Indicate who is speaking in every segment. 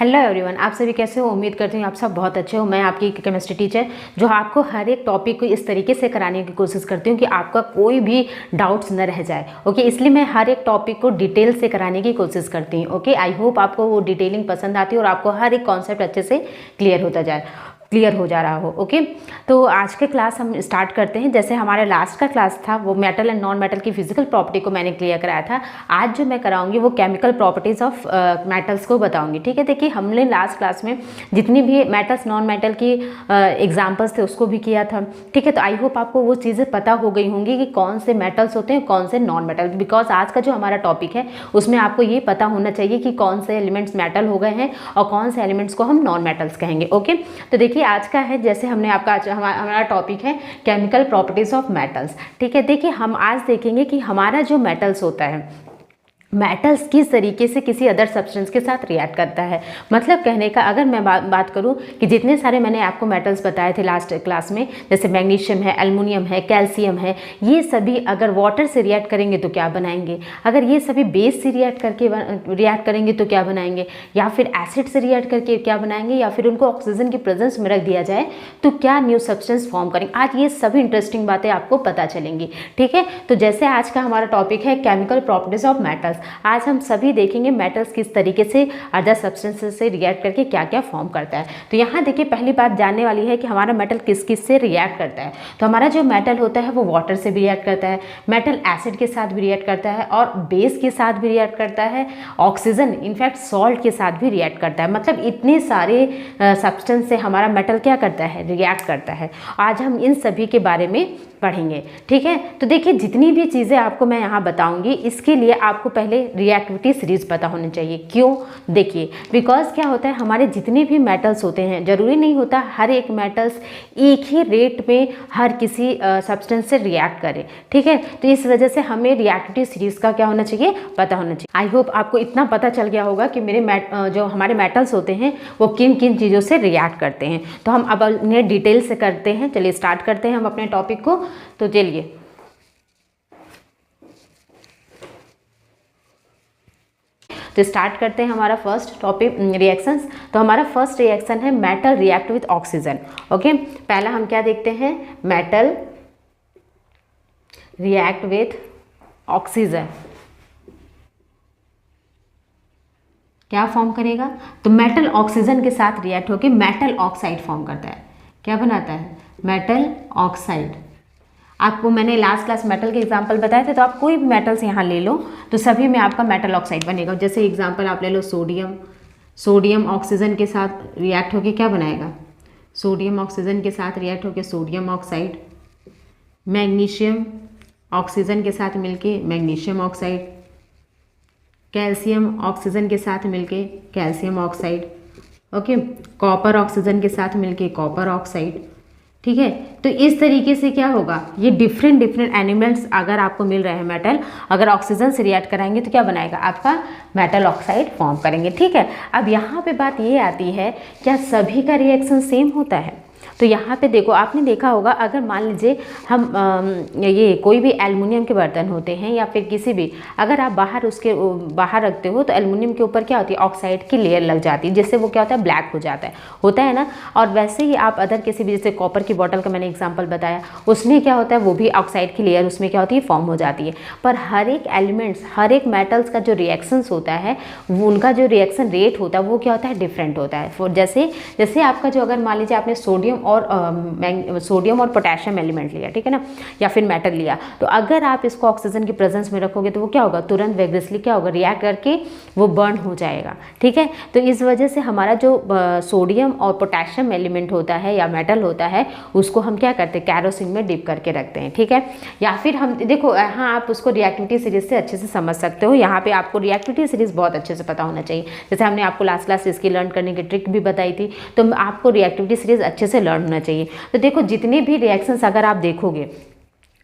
Speaker 1: Hello everyone, आप सभी कैसे हो। उम्मीद करती हूँ आप सब बहुत अच्छे हो। मैं आपकी केमिस्ट्री टीचर जो आपको हर एक टॉपिक को इस तरीके से कराने की कोशिश करती हूँ कि आपका कोई भी डाउट्स न रह जाए। ओके, इसलिए मैं हर एक टॉपिक को डिटेल से कराने की कोशिश करती हूँ। ओके, आई होप आपको वो डिटेलिंग पसंद आती है और आपको हर एक कॉन्सेप्ट अच्छे से क्लियर हो जा रहा हो। ओके, तो आज के क्लास हम स्टार्ट करते हैं। जैसे हमारे लास्ट का क्लास था वो मेटल एंड नॉन मेटल की फिजिकल प्रॉपर्टी को मैंने क्लियर कराया था। आज जो मैं कराऊंगी वो केमिकल प्रॉपर्टीज ऑफ मेटल्स को बताऊंगी। ठीक है, देखिए हमने लास्ट क्लास में जितनी भी मेटल्स नॉन मेटल की एग्जाम्पल्स थे उसको भी किया था। ठीक है, तो आई होप आपको वो चीज़ें पता हो गई होंगी कि कौन से मेटल्स होते हैं कौन से नॉन मेटल। बिकॉज आज का जो हमारा टॉपिक है उसमें आपको ये पता होना चाहिए कि कौन से एलिमेंट्स मेटल हो गए हैं और कौन से एलिमेंट्स को हम नॉन मेटल्स कहेंगे। ओके, तो देखिए आज का है, जैसे हमने आपका हमारा टॉपिक है केमिकल प्रॉपर्टीज ऑफ मेटल्स। ठीक है, देखिए हम आज देखेंगे कि हमारा जो मेटल्स होता है, मेटल्स किस तरीके से किसी अदर सब्सटेंस के साथ रिएक्ट करता है। मतलब कहने का अगर मैं बात करूं कि जितने सारे मैंने आपको मेटल्स बताए थे लास्ट क्लास में, जैसे मैग्नीशियम है, एल्युमिनियम है, कैल्शियम है, ये सभी अगर वाटर से रिएक्ट करेंगे तो क्या बनाएंगे, अगर ये सभी बेस से रिएक्ट करेंगे तो क्या बनाएंगे, या फिर एसिड से रिएक्ट करके क्या बनाएंगे, या फिर उनको ऑक्सीजन की प्रेजेंस में रख दिया जाए तो क्या न्यू सब्सटेंस फॉर्म करेंगे। आज ये सभी इंटरेस्टिंग बातें आपको पता चलेंगी। ठीक है, तो जैसे आज का हमारा टॉपिक है केमिकल प्रॉपर्टीज ऑफ मेटल्स, आज हम सभी देखेंगे मेटल्स किस तरीके से अदर सब्सटेंसेस से रिएक्ट करके क्या क्या फॉर्म करता है। तो यहाँ देखिए पहली बात जानने वाली है कि हमारा मेटल किस किस से रिएक्ट करता है। तो हमारा जो मेटल होता है वो वाटर से भी रिएक्ट करता है, मेटल एसिड के साथ भी रिएक्ट करता है और बेस के साथ भी रिएक्ट करता है, ऑक्सीजन इनफैक्ट सॉल्ट के साथ भी रिएक्ट करता है। मतलब इतने सारे सब्सटेंस से हमारा मेटल क्या करता है, रिएक्ट करता है। आज हम इन सभी के बारे में पढ़ेंगे। ठीक है, तो देखिए जितनी भी चीज़ें आपको मैं यहाँ बताऊंगी इसके लिए आपको पहले रिएक्टिविटी सीरीज पता होनी चाहिए। क्यों, देखिए बिकॉज क्या होता है, हमारे जितने भी मेटल्स होते हैं, जरूरी नहीं होता हर एक मेटल्स एक ही रेट में हर किसी सब्सटेंस से रिएक्ट करे। ठीक है, तो इस वजह से हमें रिएक्टिविटी सीरीज का क्या होना चाहिए, पता होना चाहिए। आई होप आपको इतना पता चल गया होगा कि जो हमारे मेटल्स होते हैं वो किन किन चीज़ों से रिएक्ट करते हैं। तो हम अब उन्हें डिटेल से करते हैं। चलिए स्टार्ट करते हैं हम अपने टॉपिक को। तो चलिए तो स्टार्ट करते हैं हमारा फर्स्ट टॉपिक रिएक्शंस। तो हमारा फर्स्ट रिएक्शन है metal react with oxygen. Okay, पहला हम क्या देखते हैं, मेटल रिएक्ट विथ ऑक्सीजन क्या फॉर्म करेगा, तो मेटल ऑक्सीजन के साथ रिएक्ट होकर मेटल ऑक्साइड फॉर्म करता है। क्या बनाता है, मेटल ऑक्साइड। आपको मैंने लास्ट क्लास मेटल के एग्जांपल बताए थे, तो आप कोई भी मेटल्स यहाँ ले लो तो सभी में आपका मेटल ऑक्साइड बनेगा। जैसे एग्जांपल आप ले लो सोडियम ऑक्सीजन के साथ रिएक्ट होके क्या बनाएगा, सोडियम ऑक्सीजन के साथ रिएक्ट होके सोडियम ऑक्साइड। मैग्नीशियम ऑक्सीजन के साथ मिलके मैग्नीशियम ऑक्साइड। कैल्शियम ऑक्सीजन के साथ मिलके calcium oxide. Okay, copper oxygen के साथ मिलके कॉपर ऑक्साइड। ठीक है, तो इस तरीके से क्या होगा, ये डिफरेंट एलिमेंट्स अगर आपको मिल रहे हैं मेटल, अगर ऑक्सीजन से रिएक्ट कराएंगे तो क्या बनाएगा, आपका मेटल ऑक्साइड फॉर्म करेंगे। ठीक है, अब यहाँ पे बात ये आती है, क्या सभी का रिएक्शन सेम होता है। तो यहाँ पे देखो, आपने देखा होगा अगर मान लीजिए हम ये कोई भी एल्युमिनियम के बर्तन होते हैं या फिर किसी भी, अगर आप बाहर रखते हो तो एल्युमिनियम के ऊपर क्या होती है, ऑक्साइड की लेयर लग जाती है, जिससे वो क्या होता है, ब्लैक हो जाता है ना। और वैसे ही आप अदर किसी भी, जैसे कॉपर की बॉटल का मैंने एग्जाम्पल बताया, उसमें क्या होता है, वो भी ऑक्साइड की लेयर उसमें क्या होती है, फॉर्म हो जाती है। पर हर एक एलिमेंट्स, हर एक मेटल्स का जो रिएक्शंस होता है, उनका जो रिएक्शन रेट होता है वो क्या होता है, डिफरेंट होता है। जैसे आपका जो, अगर मान लीजिए आपने सोडियम और पोटेशियम एलिमेंट लिया, ठीक है ना, या फिर मेटल लिया, तो अगर आप इसको ऑक्सीजन की प्रेजेंस में रखोगे तो वो क्या होगा, तुरंत वेगरसली क्या होगा, रिएक्ट करके वो बर्न हो जाएगा। ठीक है, तो इस वजह से हमारा जो सोडियम और पोटेशियम एलिमेंट होता है या मेटल होता है, उसको हम क्या करते हैं, कैरोसिन में डिप करके रखते हैं। ठीक है, या फिर हम देखो, हाँ आप उसको रिएक्टिविटी सीरीज से अच्छे से समझ सकते हो। यहाँ पे आपको रिएक्टिविटी सीरीज बहुत अच्छे से पता होना चाहिए। जैसे हमने आपको लास्ट क्लास इसकी लर्न करने की ट्रिक भी बताई थी, तो आपको रिएक्टिविटी सीरीज अच्छे से लर्न होना चाहिए। तो देखो जितने भी रिएक्शंस अगर आप देखोगे,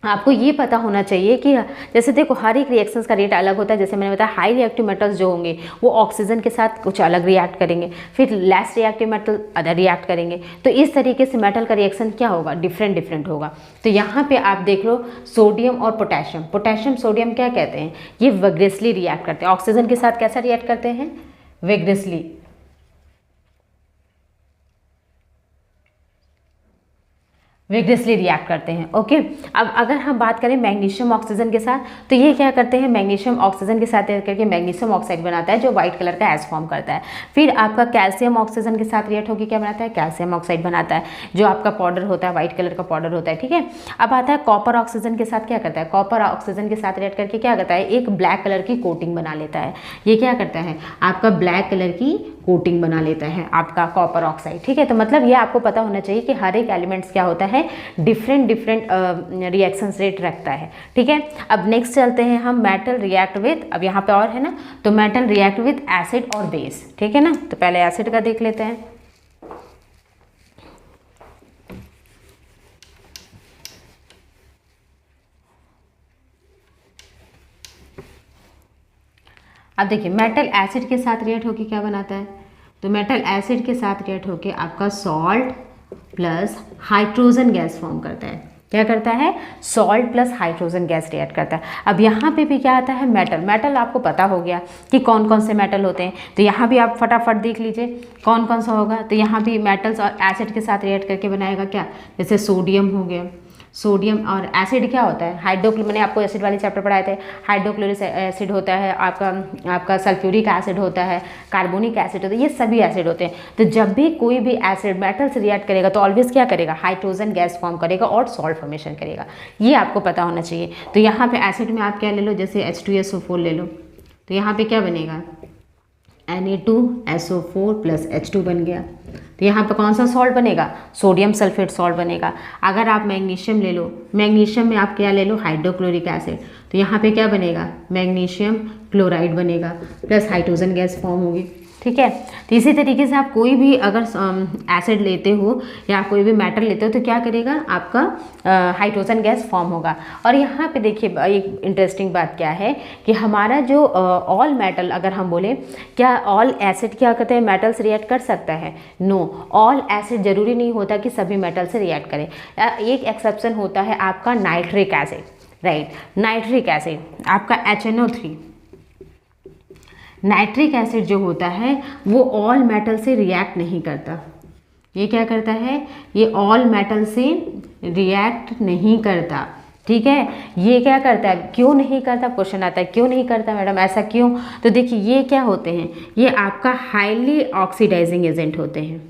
Speaker 1: आपको ये पता होना चाहिए कि जैसे देखो हर एक रिएक्शंस का रेट अलग होता है। जैसे मैंने बताया हाई रिएक्टिव मेटल्स जो होंगे वो ऑक्सीजन के साथ कुछ अलग रिएक्ट करेंगे, फिर less reactive metal other react करेंगे। तो इस तरीके से मेटल का रिएक्शन क्या होगा, डिफरेंट होगा। तो यहाँ पे आप देख लो सोडियम और पोटेशियम सोडियम क्या कहते हैं, ये वेगरसली रिएक्ट करते हैं। ऑक्सीजन के साथ कैसा रिएक्ट करते हैं, वेगरसली। विग्रेसली रिएक्ट करते हैं। ओके, अब अगर हम बात करें मैग्नीशियम ऑक्सीजन के साथ, तो ये क्या करते हैं, मैग्नीशियम ऑक्सीजन के साथ रिएक्ट करके मैग्नीशियम ऑक्साइड बनाता है जो व्हाइट कलर का एस फॉर्म करता है। फिर आपका कैल्शियम ऑक्सीजन के साथ रिएक्ट होकर क्या बनाता है, कैल्शियम ऑक्साइड बनाता है जो आपका पाउडर होता है, व्हाइट कलर का पाउडर होता है। ठीक है, अब आता है कॉपर ऑक्सीजन के साथ क्या करता है, कॉपर ऑक्सीजन के साथ रिएक्ट करके क्या करता है, एक ब्लैक कलर की कोटिंग बना लेता है। ये क्या करता है, आपका ब्लैक कलर की कोटिंग बना लेता है आपका कॉपर ऑक्साइड। ठीक है, तो मतलब ये आपको पता होना चाहिए कि हर एक एलिमेंट्स क्या होता है, डिफरेंट रिएक्शन रेट रखता है। ठीक है, अब नेक्स्ट चलते हैं हम, मेटल रिएक्ट विद, अब यहाँ पे और है ना, तो मेटल रिएक्ट विद एसिड और बेस। ठीक है ना, तो पहले एसिड का देख लेते हैं। अब देखिए मेटल एसिड के साथ रिएक्ट होके क्या बनाता है, तो मेटल एसिड के साथ रिएक्ट होके आपका salt plus hydrogen gas form करता है। क्या करता है, salt plus hydrogen gas react करता है। अब यहाँ पे भी क्या आता है, मेटल। मेटल आपको पता हो गया कि कौन कौन से मेटल होते हैं, तो यहाँ भी आप फटाफट देख लीजिए कौन कौन सा होगा। तो यहाँ भी मेटल्स और एसिड के साथ रिएक्ट करके बनाएगा क्या, जैसे सोडियम हो गया, सोडियम और एसिड क्या होता है, मैंने आपको एसिड वाले चैप्टर पढ़ाए थे, हाइड्रोक्लोरिक एसिड होता है, आपका सल्फ्यूरिक एसिड होता है, कार्बोनिक एसिड होता है, ये सभी एसिड होते हैं। तो जब भी कोई भी एसिड मेटल से रिएक्ट करेगा तो ऑलवेज क्या करेगा, हाइड्रोजन गैस फॉर्म करेगा और सॉल्ट फॉर्मेशन करेगा। ये आपको पता होना चाहिए। तो यहाँ पे एसिड में आप क्या ले लो, जैसे H2SO4 ले लो, तो यहाँ पे क्या बनेगा, Na2SO4 प्लस H2 बन गया। तो यहाँ पे कौन सा सॉल्ट बनेगा, सोडियम सल्फेट सॉल्ट बनेगा। अगर आप मैग्नीशियम ले लो, मैग्नीशियम में आप क्या ले लो, हाइड्रोक्लोरिक एसिड, तो यहाँ पे क्या बनेगा, मैग्नीशियम क्लोराइड बनेगा प्लस हाइड्रोजन गैस फॉर्म होगी। ठीक है, तो इसी तरीके से आप कोई भी अगर एसिड लेते हो या कोई भी मेटल लेते हो तो क्या करेगा, आपका हाइड्रोजन गैस फॉर्म होगा। और यहाँ पे देखिए एक इंटरेस्टिंग बात क्या है कि हमारा जो ऑल मेटल, अगर हम बोले क्या ऑल एसिड क्या कहते हैं, मेटल से रिएक्ट कर सकता है, नो, ऑल एसिड जरूरी नहीं होता कि सभी मेटल से रिएक्ट करें। एक एक्सेप्शन होता है आपका nitric acid, right, nitric acid आपका HNO3, नाइट्रिक एसिड जो होता है वो ऑल मेटल से रिएक्ट नहीं करता। ये क्या करता है, ये ऑल मेटल से रिएक्ट नहीं करता। ठीक है, ये क्या करता है, क्यों नहीं करता, क्वेश्चन आता है क्यों नहीं करता मैडम, ऐसा क्यों। तो देखिए ये क्या होते हैं, ये आपका हाईली ऑक्सीडाइजिंग एजेंट होते हैं,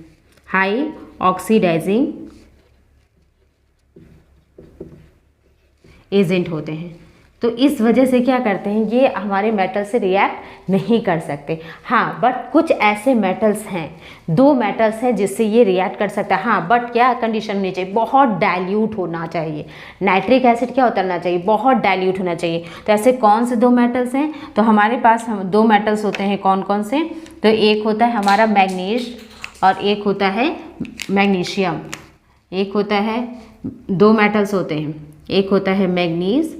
Speaker 1: हाई ऑक्सीडाइजिंग एजेंट होते हैं। तो इस वजह से क्या करते हैं, ये हमारे मेटल से रिएक्ट नहीं कर सकते। हाँ, बट कुछ ऐसे मेटल्स हैं, दो मेटल्स हैं जिससे ये रिएक्ट कर सकता है। हाँ, बट क्या कंडीशन होनी चाहिए, बहुत डाइल्यूट होना चाहिए। नाइट्रिक एसिड क्या उतरना चाहिए, बहुत डाइल्यूट होना चाहिए। तो ऐसे कौन से दो मेटल्स हैं, तो हमारे पास दो मेटल्स होते हैं, कौन कौन से, तो एक होता है हमारा मैग्नीज और एक होता है मैग्नीशियम। एक होता है, दो मेटल्स होते हैं, एक होता है मैग्नीज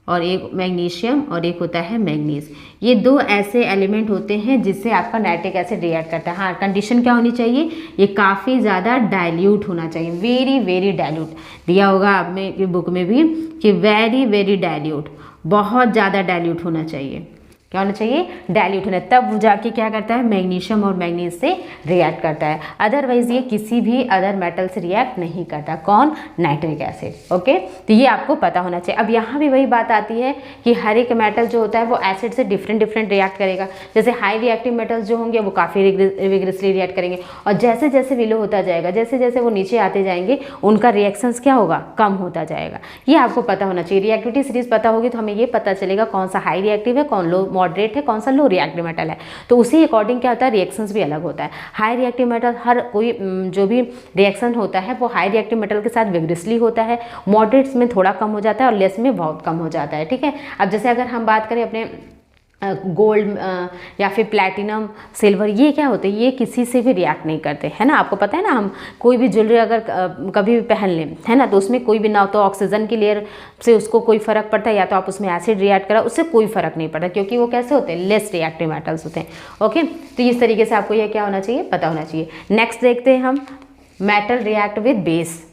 Speaker 1: और एक मैग्नीशियम और एक होता है मैग्नीज। ये दो ऐसे एलिमेंट होते हैं जिससे आपका नाइट्रिक एसिड रिएक्ट करता है। हाँ, कंडीशन क्या होनी चाहिए, ये काफ़ी ज़्यादा डाइल्यूट होना चाहिए, वेरी वेरी डाइल्यूट। दिया होगा आपने बुक में भी कि वेरी वेरी डाइल्यूट, बहुत ज़्यादा डाइल्यूट होना चाहिए। क्या होना चाहिए, डाइल्यूट होना, तब जाके क्या करता है, मैग्नीशियम और मैग्नीज से रिएक्ट करता है। अदरवाइज ये किसी भी अदर मेटल से रिएक्ट नहीं करता। कौन, नाइट्रिक एसिड। ओके, तो ये आपको पता होना चाहिए। अब यहाँ भी वही बात आती है कि हर एक मेटल जो होता है वो एसिड से डिफरेंट रिएक्ट करेगा। जैसे हाई रिएक्टिव मेटल्स जो होंगे वो काफ़ी विग्रेसली रिएक्ट करेंगे, और जैसे जैसे विलो होता जाएगा, जैसे जैसे वो नीचे आते जाएंगे, उनका रिएक्शंस क्या होगा, कम होता जाएगा। ये आपको पता होना चाहिए। रिएक्टिविटी सीरीज पता होगी तो हमें ये पता चलेगा कौन सा हाई रिएक्टिव है, कौन लो मॉडरेट है, कौन सा लो रिएक्टिव मेटल है। तो उसी अकॉर्डिंग क्या होता है, रिएक्शंस भी अलग होता है। हाई रिएक्टिव मेटल, हर कोई जो भी रिएक्शन होता है वो हाई रिएक्टिव मेटल के साथ विग्रेसली होता है, मॉडरेट्स में थोड़ा कम हो जाता है और लेस में बहुत कम हो जाता है। ठीक है, अब जैसे अगर हम बात करें अपने गोल्ड या फिर प्लैटिनम, सिल्वर, ये क्या होते हैं, ये किसी से भी रिएक्ट नहीं करते, है ना। आपको पता है ना, हम कोई भी ज्वेलरी अगर कभी भी पहन लें, है ना, तो उसमें कोई भी ना तो ऑक्सीजन की लेयर से उसको कोई फ़र्क पड़ता है, या तो आप उसमें एसिड रिएक्ट करा, उससे कोई फ़र्क नहीं पड़ता, क्योंकि वो कैसे होते हैं, लेस रिएक्टिव मेटल्स होते हैं। ओके, तो इस तरीके से आपको ये क्या होना चाहिए, पता होना चाहिए। नेक्स्ट देखते हैं हम, मेटल रिएक्ट विद बेस।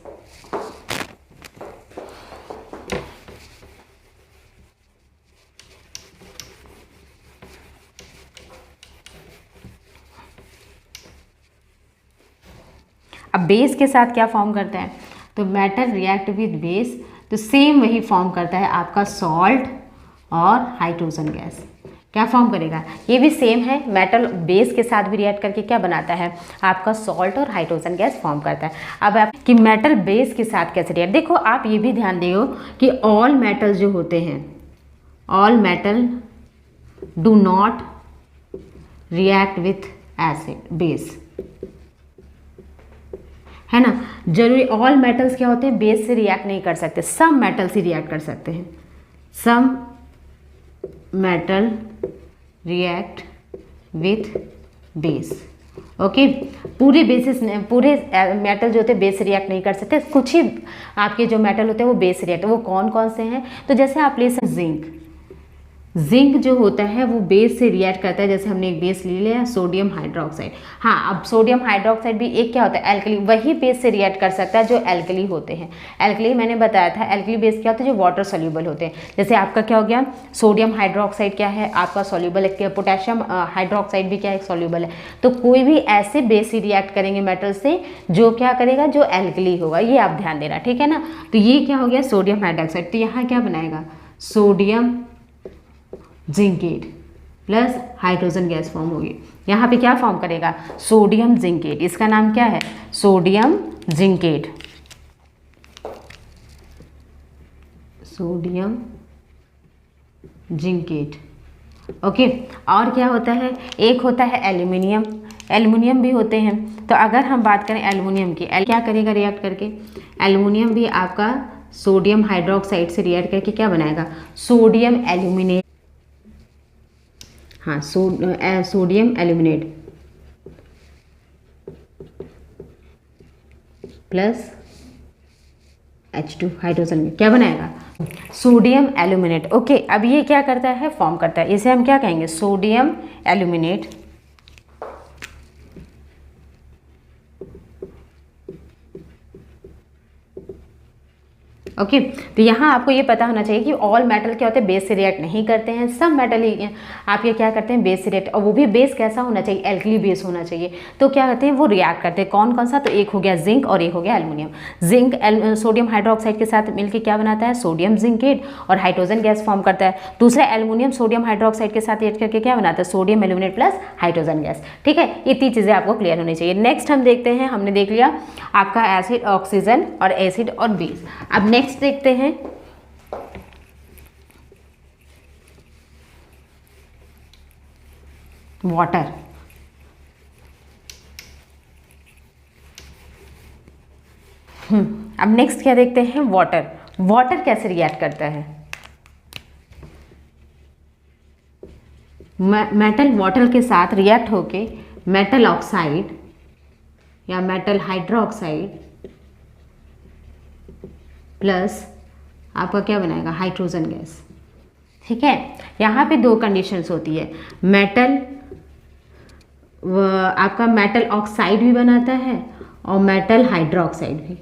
Speaker 1: अब बेस के साथ क्या फॉर्म करता है, तो मेटल रिएक्ट विद बेस, तो सेम वही फॉर्म करता है आपका सॉल्ट और हाइड्रोजन गैस। क्या फॉर्म करेगा, ये भी सेम है, मेटल बेस के साथ भी रिएक्ट करके क्या बनाता है आपका सॉल्ट और हाइड्रोजन गैस फॉर्म करता है। अब आप कि मेटल बेस के साथ कैसे रिएक्ट, देखो आप ये भी ध्यान दियो कि ऑल मेटल जो होते हैं, all metal do not react with acid base, है ना। जरूरी ऑल मेटल्स क्या होते हैं, बेस से रिएक्ट नहीं कर सकते, सम मेटल्स ही रिएक्ट कर सकते हैं। Some metal react with base, okay. पूरे बेसिस पूरे मेटल जो होते हैं बेस से रिएक्ट नहीं कर सकते, कुछ ही आपके जो मेटल होते हैं वो बेस से रिएक्ट, वो कौन कौन से हैं, तो जैसे आप ले सकते जिंक, जिंक जो होता है वो बेस से रिएक्ट करता है, जैसे हमने एक बेस ले लिया सोडियम हाइड्रोक्साइड। हाँ, अब सोडियम हाइड्रोक्साइड भी एक क्या होता है एल्कली, वही बेस से रिएक्ट कर सकता है जो एल्कली होते हैं। एल्कली मैंने बताया था, एल्कली बेस क्या होता है जो वाटर सोल्यूबल होते हैं। जैसे आपका क्या हो गया, सोडियम हाइड्रोक्साइड क्या है आपका सोल्यूबल है, पोटेशियम हाइड्रोक्साइड भी क्या है सोल्यूबल है। तो कोई भी ऐसे बेस ही रिएक्ट करेंगे मेटल से जो क्या करेगा, जो एल्कली होगा, ये आप ध्यान देना, ठीक है ना। तो ये क्या हो गया सोडियम हाइड्रोक्साइड, तो यहाँ क्या बनाएगा sodium zincate plus hydrogen gas form होगी। यहाँ पे क्या फॉर्म करेगा सोडियम जिंकेट, इसका नाम क्या है sodium zincate, sodium zincate, okay. और क्या होता है, एक होता है एल्यूमिनियम, एल्युमिनियम भी होते हैं। तो अगर हम बात करें एल्युमिनियम की, क्या करेगा रिएक्ट करके, एल्युमिनियम भी आपका सोडियम हाइड्रोक्साइड से रिएक्ट करके क्या बनाएगा सोडियम एल्यूमिनेट, हाँ sodium aluminate plus H2 hydrogen में क्या बनाएगा सोडियम एल्यूमिनेट, ओके। अब ये क्या करता है फॉर्म करता है, इसे हम क्या कहेंगे सोडियम एल्यूमिनेट, ओके। तो यहाँ आपको ये पता होना चाहिए कि ऑल मेटल क्या होते हैं बेस से रिएक्ट नहीं करते हैं, सब मेटल ही आप ये क्या करते हैं बेस से रिएक्ट, और वो भी बेस कैसा होना चाहिए एल्कली बेस होना चाहिए। तो क्या करते हैं वो रिएक्ट करते हैं, कौन कौन सा, तो एक हो गया जिंक और एक हो गया एल्युमिनियम। जिंक सोडियम हाइड्रोक्साइड के साथ मिलकर क्या बनाता है सोडियम जिंकेट और हाइड्रोजन गैस फॉर्म करता है। दूसरा एल्युमिनियम सोडियम हाइड्रोक्साइड के साथ रिएक्ट करके क्या बनाता है sodium aluminate plus hydrogen gas, ठीक है। ये तीन चीज़ें आपको क्लियर होनी चाहिए। नेक्स्ट हम देखते हैं, हमने देख लिया आपका एसिड ऑक्सीजन और एसिड और बेस। अब नेक्स्ट देखते हैं वाटर। अब नेक्स्ट क्या देखते हैं वाटर। वाटर कैसे रिएक्ट करता है, मेटल वाटर के साथ रिएक्ट होके मेटल ऑक्साइड या मेटल हाइड्रोक्साइड प्लस आपका क्या बनाएगा हाइड्रोजन गैस, ठीक है। यहाँ पे दो कंडीशंस होती है, मेटल आपका मेटल ऑक्साइड भी बनाता है और मेटल हाइड्रोक्साइड भी।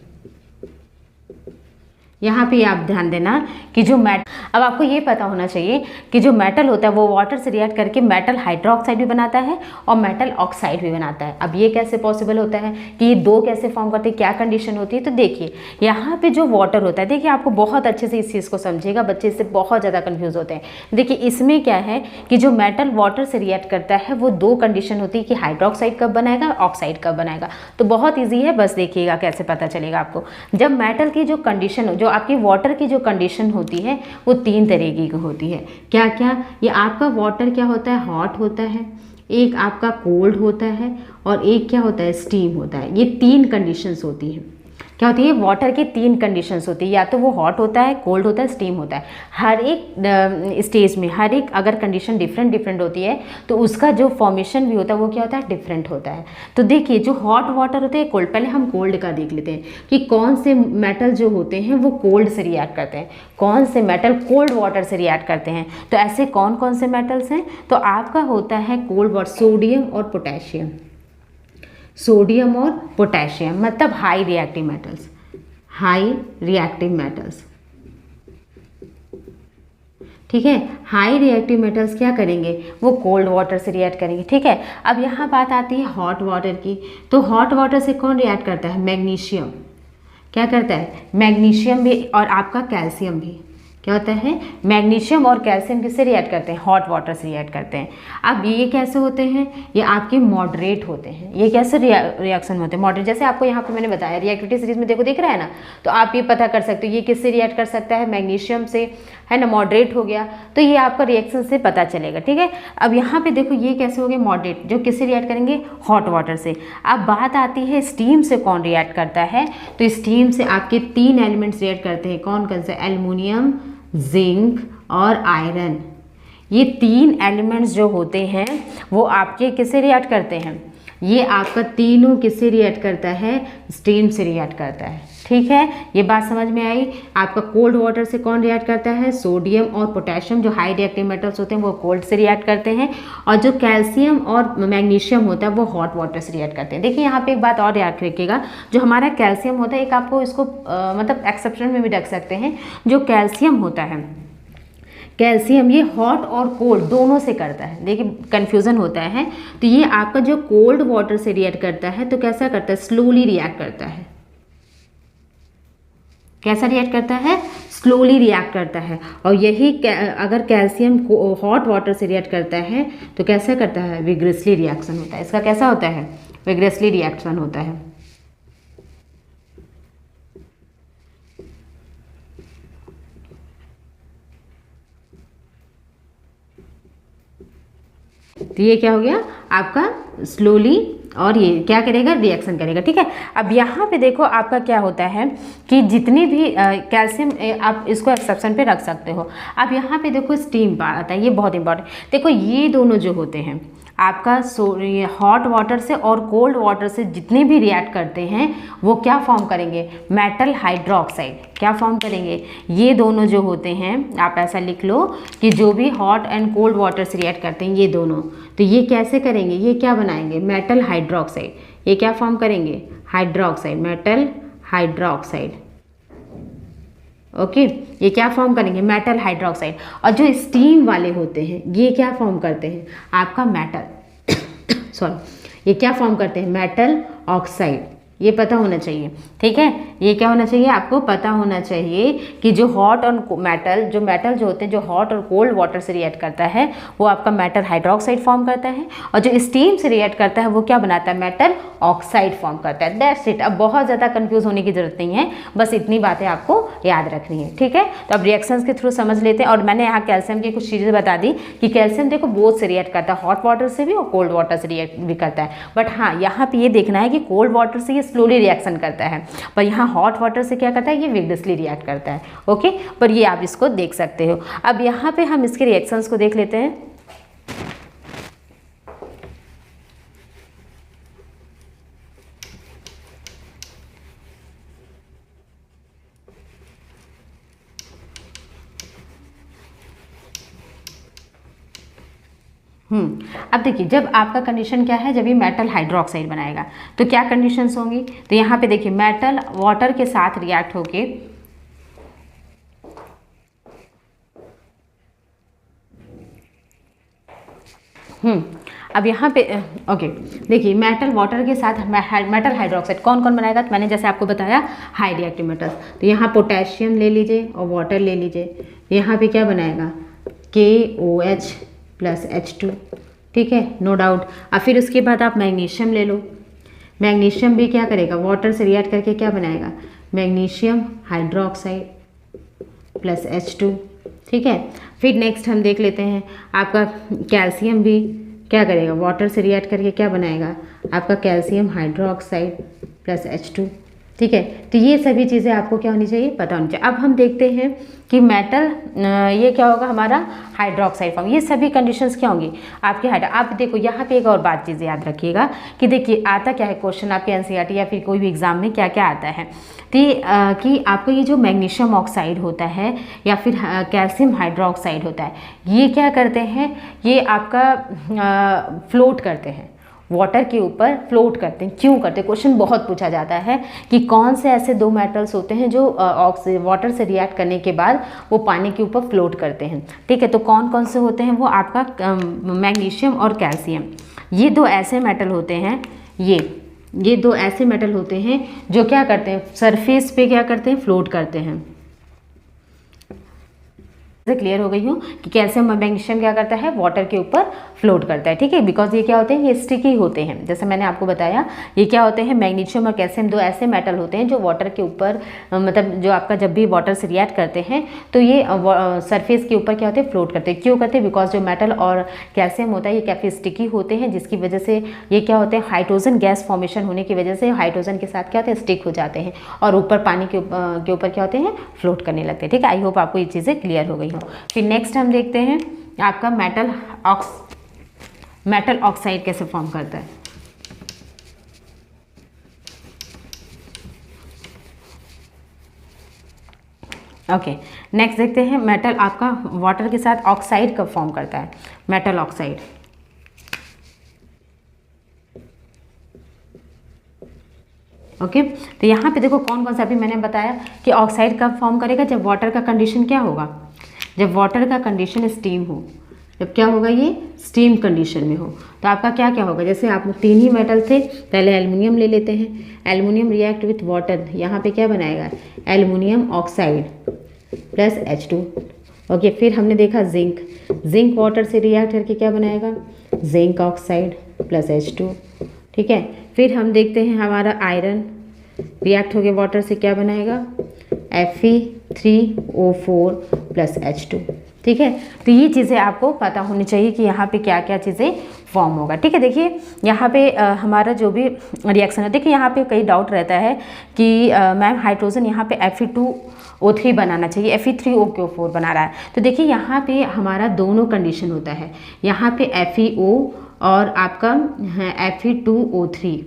Speaker 1: यहाँ पे आप ध्यान देना कि जो अब आपको ये पता होना चाहिए कि जो मेटल होता है वो वाटर से रिएक्ट करके मेटल हाइड्रोक्साइड भी बनाता है और मेटल ऑक्साइड भी बनाता है। अब ये कैसे पॉसिबल होता है कि ये दो कैसे फॉर्म करते हैं, क्या कंडीशन होती है, तो देखिए यहाँ पे जो वाटर होता है, देखिए आपको बहुत अच्छे से इस चीज़ को समझिएगा, बच्चे इससे बहुत ज़्यादा कन्फ्यूज़ होते हैं। देखिए इसमें क्या है कि जो मेटल वाटर से रिएक्ट करता है वो दो कंडीशन होती है कि हाइड्रोक्साइड कब बनाएगा, ऑक्साइड कब बनाएगा। तो बहुत ईजी है, बस देखिएगा कैसे पता चलेगा आपको। जब मेटल की जो कंडीशन, जो आपकी वाटर की जो कंडीशन होती है वो तीन तरीके की होती है। क्या क्या, ये आपका वाटर क्या होता है हॉट होता है, एक आपका कोल्ड होता है और एक क्या होता है स्टीम होता है। ये तीन कंडीशंस होती हैं। क्या होती है वाटर की तीन कंडीशंस होती है, या तो वो हॉट होता है, कोल्ड होता है, स्टीम होता है। हर एक स्टेज में हर एक अगर कंडीशन डिफरेंट होती है तो उसका जो फॉर्मेशन भी होता है वो क्या होता है डिफरेंट होता है। तो देखिए जो हॉट वाटर होते हैं कोल्ड, पहले हम कोल्ड का देख लेते हैं कि कौन से मेटल जो होते हैं वो कोल्ड से रिएक्ट करते हैं, कौन से मेटल कोल्ड वाटर से रिएक्ट करते हैं। तो ऐसे कौन कौन से मेटल्स हैं, तो आपका होता है कोल्ड वाटर सोडियम और पोटेशियम, सोडियम और पोटेशियम मतलब high reactive metals, high reactive metals, ठीक है। हाई रिएक्टिव मेटल्स क्या करेंगे वो कोल्ड वाटर से रिएक्ट करेंगे, ठीक है। अब यहाँ बात आती है हॉट वाटर की, तो हॉट वाटर से कौन रिएक्ट करता है मैग्नीशियम, क्या करता है, मैग्नीशियम भी और आपका कैल्शियम भी क्या होता है, मैग्नीशियम और कैल्शियम किससे रिएक्ट करते हैं, हॉट वाटर से रिएक्ट करते हैं। अब ये कैसे होते हैं, ये आपके मॉडरेट होते हैं। ये कैसे रिएक्शन होते हैं, मॉडरेट। जैसे आपको यहाँ पे मैंने बताया रिएक्टिविटी सीरीज में देखो दिख रहा है ना, तो आप ये पता कर सकते हो ये किससे रिएक्ट कर सकता है, मैग्नीशियम से, है ना, मॉडरेट हो गया, तो ये आपका रिएक्शन से पता चलेगा, ठीक है। अब यहाँ पे देखो ये कैसे हो गए, मॉडरेट, जो किससे रिएक्ट करेंगे, हॉट वाटर से। अब बात आती है स्टीम से कौन रिएक्ट करता है, तो स्टीम से आपके 3 एलिमेंट्स रिएक्ट करते हैं, कौन कौन से, एल्युमिनियम, जिंक और आयरन। ये 3 एलिमेंट्स जो होते हैं वो आपके किससे रिएक्ट करते हैं, ये आपका तीनों किससे रिएक्ट करता है, स्टीम से रिएक्ट करता है, ठीक है। ये बात समझ में आई। आपका कोल्ड वाटर से कौन रिएक्ट करता है, सोडियम और पोटेशियम, जो हाई रिएक्टिव मेटल्स होते हैं वो कोल्ड से रिएक्ट करते हैं, और जो कैल्शियम और मैग्नीशियम होता है वो हॉट वाटर से रिएक्ट करते हैं। देखिए यहाँ पे एक बात और याद रखिएगा, जो हमारा कैल्शियम होता है, एक आपको इसको मतलब एक्सेप्शन में भी रख सकते हैं, जो कैल्शियम होता है, कैल्शियम ये हॉट और कोल्ड दोनों से करता है। देखिए कन्फ्यूज़न होता है, तो ये आपका जो कोल्ड वाटर से रिएक्ट करता है तो कैसा करता है, स्लोली रिएक्ट करता है। कैसा रिएक्ट करता है, स्लोली रिएक्ट करता है। और यही अगर कैल्शियम को हॉट वाटर से रिएक्ट करता है तो कैसा करता है, विग्रेसली रिएक्शन होता है। इसका कैसा होता है, विग्रेसली रिएक्शन होता है। तो ये क्या हो गया आपका स्लोली, और ये क्या करेगा, रिएक्शन करेगा, ठीक है। अब यहाँ पे देखो आपका क्या होता है कि जितनी भी कैल्शियम, आप इसको एक्सेप्शन पे रख सकते हो। अब यहाँ पे देखो स्टीम आता है, ये बहुत इंपॉर्टेंट। देखो ये दोनों जो होते हैं आपका हॉट वाटर से और कोल्ड वाटर से जितने भी रिएक्ट करते हैं वो क्या फॉर्म करेंगे, मेटल हाइड्रोक्साइड। क्या फॉर्म करेंगे, ये दोनों जो होते हैं, आप ऐसा लिख लो कि जो भी हॉट एंड कोल्ड वाटर से रिएक्ट करते हैं ये दोनों, तो ये कैसे करेंगे, ये क्या बनाएंगे, मेटल हाइड्रोक्साइड। ये क्या फॉर्म करेंगे, हाइड्रोक्साइड, मेटल हाइड्रोक्साइड। ओके, ये क्या फॉर्म करेंगे, मेटल हाइड्रोक्साइड। और जो स्टीम वाले होते हैं ये क्या फॉर्म करते हैं, आपका मेटल सॉरी, ये क्या फॉर्म करते हैं, मेटल ऑक्साइड। ये पता होना चाहिए, ठीक है। ये क्या होना चाहिए, आपको पता होना चाहिए कि जो हॉट और मेटल जो होते हैं, जो हॉट और कोल्ड वाटर से रिएक्ट करता है वो आपका मेटल हाइड्रोक्साइड फॉर्म करता है, और जो स्टीम से रिएक्ट करता है वो क्या बनाता है, मेटल ऑक्साइड फॉर्म करता है। That's it. अब बहुत ज़्यादा कंफ्यूज होने की जरूरत नहीं है, बस इतनी बातें आपको याद रखनी है, ठीक है। तो अब रिएक्शंस के थ्रू समझ लेते हैं। और मैंने यहाँ कैल्शियम की कुछ चीज़ें बता दी कि कैल्शियम देखो बोथ से रिएक्ट करता है, हॉट वाटर से भी और कोल्ड वाटर से रिएक्ट भी करता है। बट हाँ, यहाँ पे ये देखना है कि कोल्ड वाटर से ये स्लोली रिएक्शन करता है, पर यहाँ हॉट वाटर से क्या करता है, ये विग्रेसली रिएक्ट करता है। ओके, पर ये आप इसको देख सकते हो। अब यहाँ पे हम इसके रिएक्शंस को देख लेते हैं। अब देखिए जब आपका कंडीशन क्या है, जब ये मेटल हाइड्रोक्साइड बनाएगा तो क्या कंडीशंस होंगी, तो यहाँ पे देखिए मेटल वाटर के साथ रिएक्ट होके अब यहाँ पे ओके देखिए मेटल वाटर के साथ मेटल हाइड्रोक्साइड कौन कौन बनाएगा, तो मैंने जैसे आपको बताया हाई रिएक्टिव मेटल्स, तो यहाँ पोटेशियम ले लीजिए और वाटर ले लीजिए। यहाँ पे क्या बनाएगा, KOH प्लस H2, ठीक है, नो डाउट। अब फिर उसके बाद आप मैग्नीशियम ले लो, मैग्नीशियम भी क्या करेगा, वाटर से रिएक्ट करके क्या बनाएगा, मैग्नीशियम हाइड्रोक्साइड प्लस H2, ठीक है। फिर नेक्स्ट हम देख लेते हैं आपका कैल्शियम भी क्या करेगा, वाटर से रिएक्ट करके क्या बनाएगा, आपका कैल्शियम हाइड्रोक्साइड प्लस H2, ठीक है। तो ये सभी चीज़ें आपको क्या होनी चाहिए, पता होनी चाहिए। अब हम देखते हैं कि मेटल ये क्या होगा, हमारा हाइड्रोक्साइड फॉर्म। ये सभी कंडीशंस क्या होंगी आपके आप देखो यहाँ पे एक और बात चीज़ याद रखिएगा कि देखिए आता क्या है क्वेश्चन आपके NCERT या फिर कोई भी एग्जाम में क्या क्या आता है, कि आपको ये जो मैग्नीशियम ऑक्साइड होता है या फिर कैल्शियम हाइड्रोक्साइड होता है, ये क्या करते हैं, ये आपका फ्लोट करते हैं, वाटर के ऊपर फ्लोट करते हैं। क्यों करते हैं, क्वेश्चन बहुत पूछा जाता है कि कौन से ऐसे 2 मेटल्स होते हैं जो वाटर से रिएक्ट करने के बाद वो पानी के ऊपर फ्लोट करते हैं, ठीक है। तो कौन कौन से होते हैं, वो आपका मैग्नीशियम और कैल्शियम, ये 2 ऐसे मेटल होते हैं, ये दो ऐसे मेटल होते हैं जो क्या करते हैं, सरफेस पे क्या करते हैं, फ्लोट करते हैं। क्लियर हो गई हूँ कि कैल्शियम और मैग्नीशियम क्या करता है, वाटर के ऊपर फ्लोट करता है, ठीक है। बिकॉज ये क्या होते हैं, ये स्टिकी होते हैं। जैसे मैंने आपको बताया ये क्या होते हैं, मैग्नीशियम और कैल्शियम दो ऐसे मेटल होते हैं जो वाटर के ऊपर मतलब जो आपका जब भी वाटर से रिएक्ट करते हैं तो ये सरफेस के ऊपर क्या होते हैं, फ्लोट करते हैं। क्यों करते हैं, बिकॉज जो मेटल और कैल्शियम होता है ये काफ़ी स्टिकी होते हैं, जिसकी वजह से ये क्या होते हैं, हाइड्रोजन गैस फॉर्मेशन होने की वजह से हाइड्रोजन के साथ क्या होते हैं, स्टिक हो जाते हैं और ऊपर पानी के ऊपर क्या होते हैं, फ्लोट करने लगते हैं, ठीक है। आई होप आपको ये चीज़ें क्लियर हो गई। फिर नेक्स्ट हम देखते हैं आपका मेटल ऑक्साइड कैसे फॉर्म करता है। ओके, नेक्स्ट देखते हैं मेटल आपका वाटर के साथ ऑक्साइड कब फॉर्म करता है, मेटल ऑक्साइड। ओके तो यहाँ पे देखो कौन कौन सा, अभी मैंने बताया कि ऑक्साइड कब फॉर्म करेगा, जब वाटर का कंडीशन क्या होगा, जब वाटर का कंडीशन स्टीम हो। जब क्या होगा, ये स्टीम कंडीशन में हो तो आपका क्या क्या होगा, जैसे आप तीन ही मेटल थे, पहले एल्युमिनियम ले लेते हैं, एल्युमिनियम रिएक्ट विथ वाटर, यहाँ पे क्या बनाएगा, aluminium oxide plus H2। Okay, फिर हमने देखा जिंक वाटर से रिएक्ट करके क्या बनाएगा, जिंक ऑक्साइड प्लस H2, ठीक है। फिर हम देखते हैं हमारा आयरन रिएक्ट हो गया वाटर से, क्या बनाएगा, Fe3O4 प्लस H2, ठीक है। तो ये चीज़ें आपको पता होनी चाहिए कि यहाँ पे क्या क्या चीज़ें फॉर्म होगा, ठीक है। देखिए यहाँ पे हमारा जो भी रिएक्शन है, देखिए यहाँ पे कई डाउट रहता है कि मैम हाइड्रोजन यहाँ पे Fe2O3 बनाना चाहिए, Fe3O4 बना रहा है। तो देखिए यहाँ पे हमारा दोनों कंडीशन होता है, यहाँ पे FeO और आपका Fe2O3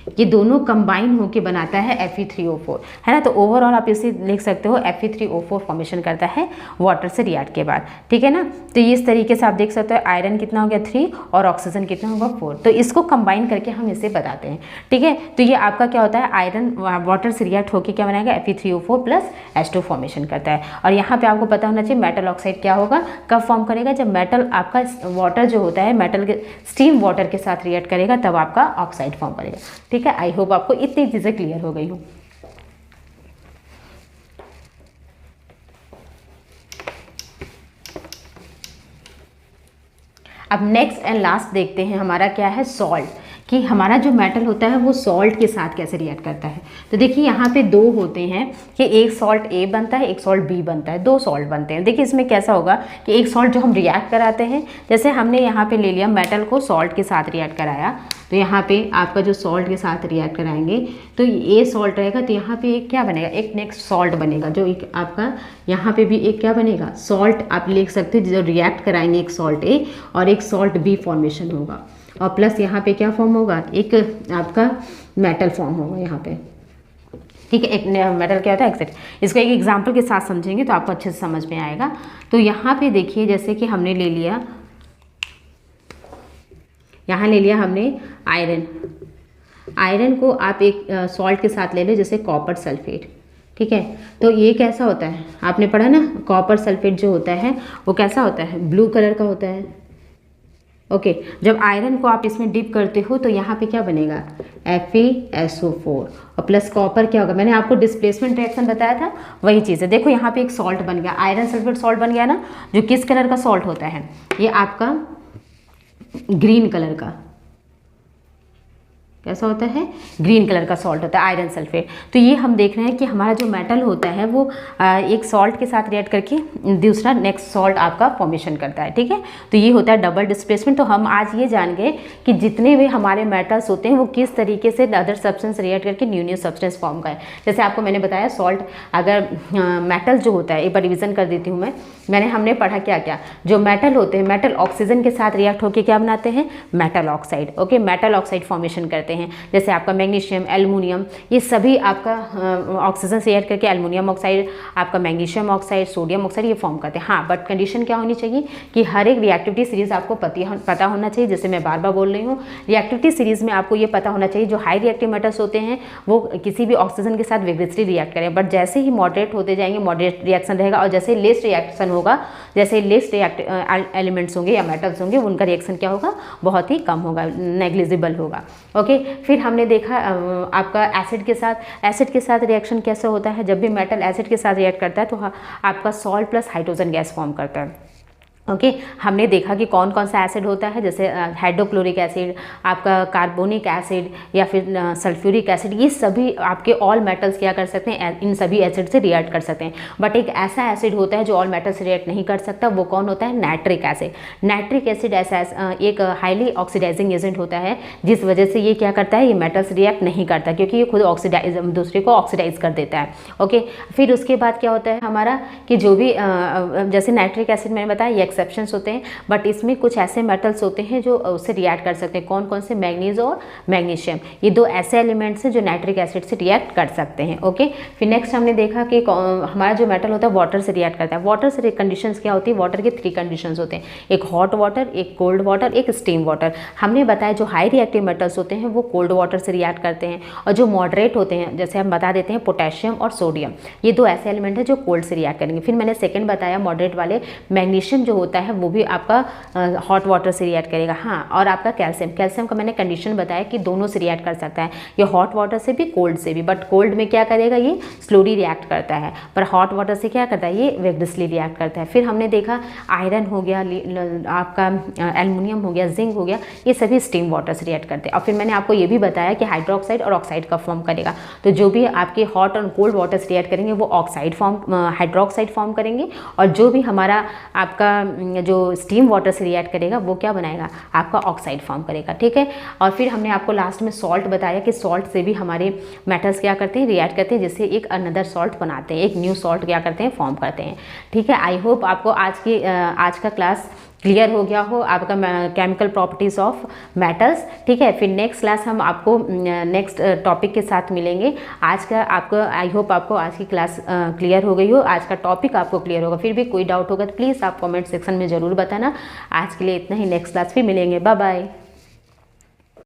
Speaker 1: ये दोनों कंबाइन होके बनाता है Fe3O4, है ना। तो ओवरऑल आप इसे लिख सकते हो Fe3O4 फॉर्मेशन करता है वाटर से रिएक्ट के बाद, ठीक है ना। तो इस तरीके से आप देख सकते हो आयरन कितना हो गया 3 और ऑक्सीजन कितना होगा 4, तो इसको कंबाइन करके हम इसे बताते हैं, ठीक है। तो ये आपका क्या होता है, आयरन वाटर से रिएक्ट होकर क्या बनाएगा, Fe3O4 प्लस H2 फॉर्मेशन करता है। और यहाँ पे आपको पता होना चाहिए मेटल ऑक्साइड क्या होगा, कब फॉर्म करेगा, जब मेटल आपका वाटर जो होता है मेटल के स्टीम वाटर के साथ रिएक्ट करेगा तब आपका ऑक्साइड फॉर्म करेगा, ठीक है। आई होप आपको इतनी चीजें क्लियर हो गई हो। अब नेक्स्ट एंड लास्ट देखते हैं हमारा क्या है, सॉल्ट, कि हमारा जो मेटल होता है वो सॉल्ट के साथ कैसे रिएक्ट करता है। तो देखिए यहाँ पे दो होते हैं कि एक सॉल्ट A बनता है, एक सॉल्ट B बनता है, दो सॉल्ट बनते हैं। देखिए इसमें कैसा होगा कि एक सॉल्ट जो हम रिएक्ट कराते हैं, जैसे हमने यहाँ पे ले लिया मेटल को सॉल्ट के साथ रिएक्ट कराया, तो यहाँ पे आपका जो सॉल्ट के साथ रिएक्ट कराएंगे तो ये सॉल्ट रहेगा, तो यहाँ पे एक क्या बनेगा, एक नेक्स्ट सॉल्ट बनेगा, जो एक आपका यहाँ पे भी एक क्या बनेगा, सॉल्ट आप लिख सकते हो, जो रिएक्ट कराएंगे एक सॉल्ट A और एक सॉल्ट B फॉर्मेशन होगा, और प्लस यहाँ पे क्या फॉर्म होगा, एक आपका मेटल फॉर्म होगा यहाँ पे, ठीक है। एक मेटल क्या होता है, एक्सेट। इसको एक एग्जांपल के साथ समझेंगे तो आपको अच्छे से समझ में आएगा। तो यहाँ पे देखिए जैसे कि हमने ले लिया, यहाँ ले लिया हमने आयरन को आप एक सॉल्ट के साथ ले लो, जैसे कॉपर सल्फेट, ठीक है। तो ये कैसा होता है, आपने पढ़ा ना, कॉपर सल्फेट जो होता है वो कैसा होता है, ब्लू कलर का होता है। ओके, जब आयरन को आप इसमें डिप करते हो तो यहाँ पे क्या बनेगा, FeSO4 और प्लस कॉपर क्या होगा, मैंने आपको डिस्प्लेसमेंट रिएक्शन बताया था, वही चीज़ है। देखो यहाँ पे एक सॉल्ट बन गया, आयरन सल्फेट सॉल्ट बन गया ना, जो किस कलर का सॉल्ट होता है, ये आपका ग्रीन कलर का, कैसा होता है, ग्रीन कलर का सॉल्ट होता है आयरन सल्फेट। तो ये हम देख रहे हैं कि हमारा जो मेटल होता है वो एक सॉल्ट के साथ रिएक्ट करके दूसरा नेक्स्ट सॉल्ट आपका फॉर्मेशन करता है, ठीक है। तो ये होता है डबल डिस्प्लेसमेंट। तो हम आज ये जान गए कि जितने भी हमारे मेटल्स होते हैं वो किस तरीके से अदर सब्सटेंस रिएक्ट करके न्यू सब्सटेंस फॉर्म का है। जैसे आपको मैंने बताया सॉल्ट, अगर मेटल जो होता है, एक बार रिविजन कर देती हूँ हमने पढ़ा क्या क्या, जो मेटल होते हैं मेटल ऑक्सीजन के साथ रिएक्ट होकर क्या बनाते हैं, metal oxide. Okay, metal oxide formation करते हैं। जैसे आपका मैग्नीशियम, एल्युमिनियम, ये सभी आपका ऑक्सीजन से रिएक्ट करके एल्युमिनियम ऑक्साइड, आपका मैग्नीशियम ऑक्साइड, सोडियम ऑक्साइड ये फॉर्म करते हैं। हाँ, बट कंडीशन क्या होनी चाहिए कि हर एक रिएक्टिविटी सीरीज आपको पता होना चाहिए। जैसे मैं बार बार बोल रही हूँ, रिएक्टिविटी सीरीज में आपको ये पता होना चाहिए जो हाई रिएक्टिव मेटल्स होते हैं वो किसी भी ऑक्सीजन के साथ विग्रेसली रिएक्ट करें, बट जैसे ही मॉडरेट होते जाएंगे मॉडरेट रिएक्शन रहेगा, और जैसे लेस्ट रिएक्शन होगा, जैसे लेस्ट एलिमेंट्स होंगे या मेटल्स होंगे, उनका रिएक्शन क्या होगा, बहुत ही कम होगा, नेग्लिजिबल होगा। ओके, ओके, फिर हमने देखा आपका एसिड के साथ रिएक्शन कैसे होता है। जब भी मेटल एसिड के साथ रिएक्ट करता है तो आपका salt plus hydrogen gas form करता है। ओके, हमने देखा कि कौन कौन सा एसिड होता है, जैसे हाइड्रोक्लोरिक एसिड, आपका कार्बोनिक एसिड या फिर सल्फ्यूरिक एसिड, ये सभी आपके ऑल मेटल्स क्या कर सकते हैं, इन सभी एसिड से रिएक्ट कर सकते हैं। बट एक ऐसा एसिड होता है जो ऑल मेटल से रिएक्ट नहीं कर सकता, वो कौन होता है, नाइट्रिक एसिड। नाइट्रिक एसिड ऐसा एक हाईली ऑक्सीडाइजिंग एजेंट होता है, जिस वजह से ये क्या करता है, ये मेटल्स रिएक्ट नहीं करता, क्योंकि ये खुद दूसरे को ऑक्सीडाइज कर देता है। ओके, फिर उसके बाद क्या होता है हमारा कि जो भी जैसे नाइट्रिक एसिड मैंने बताया एक्सेप्शंस होते हैं, बट इसमें कुछ ऐसे मेटल्स होते हैं जो उससे रिएक्ट कर सकते हैं। कौन कौन से, मैग्नीज और मैग्नीशियम, ये दो ऐसे एलिमेंट्स हैं जो नाइट्रिक एसिड से रिएक्ट कर सकते हैं। ओके, फिर नेक्स्ट हमने देखा कि हमारा जो मेटल होता है वाटर से रिएक्ट करता है। वाटर से कंडीशंस क्या होती है, वाटर के 3 कंडीशंस होते हैं, एक हॉट वाटर, एक कोल्ड वाटर, एक स्टीम वाटर। हमने बताया जो हाई रिएक्टिव मेटल्स होते हैं वो कोल्ड वाटर से रिएक्ट करते हैं, और जो मॉडरेट होते हैं जैसे हम बता देते हैं पोटेशियम और सोडियम, ये दो ऐसे एलिमेंट हैं जो कोल्ड से रिएक्ट करेंगे। फिर मैंने सेकेंड बताया मॉडरेट वाले, मैग्नीशियम जो होता है वो भी आपका हॉट वाटर से रिएक्ट करेगा। हाँ, और आपका कैल्शियम का मैंने कंडीशन बताया कि दोनों से रिएक्ट कर सकता है, ये हॉट वाटर से भी कोल्ड से भी, बट कोल्ड में क्या करेगा, ये स्लोली रिएक्ट करता है, पर हॉट वाटर से क्या करता है, ये वेगरसली रिएक्ट करता है। फिर हमने देखा आयरन हो गया, आपका एल्युमिनियम हो गया, जिंक हो गया, ये सभी स्टीम वाटर से रिएक्ट करते हैं। और फिर मैंने आपको ये भी बताया कि हाइड्रोक्साइड और ऑक्साइड का फॉर्म करेगा, तो जो भी आपके हॉट और कोल्ड वाटर से रिएक्ट करेंगे वो ऑक्साइड हाइड्रोक्साइड फॉर्म करेंगे, और जो भी हमारा आपका जो स्टीम वाटर से रिएक्ट करेगा वो क्या बनाएगा, आपका ऑक्साइड फॉर्म करेगा। ठीक है, और फिर हमने आपको लास्ट में सॉल्ट बताया कि सॉल्ट से भी हमारे मेटल्स क्या करते हैं, रिएक्ट करते हैं, जिससे एक अनदर सॉल्ट बनाते हैं, एक न्यू सॉल्ट क्या करते हैं, फॉर्म करते हैं। ठीक है, आई होप आपको आज का क्लास क्लियर हो गया हो, आपका केमिकल प्रॉपर्टीज़ ऑफ मेटल्स। ठीक है, फिर नेक्स्ट क्लास हम आपको नेक्स्ट टॉपिक के साथ मिलेंगे। आज का आपको आई होप आपको आज की क्लास क्लियर हो गई हो, आज का टॉपिक आपको क्लियर होगा। फिर भी कोई डाउट होगा तो प्लीज़ आप कमेंट सेक्शन में ज़रूर बताना। आज के लिए इतना ही, नेक्स्ट क्लास फिर मिलेंगे, बाय बाय।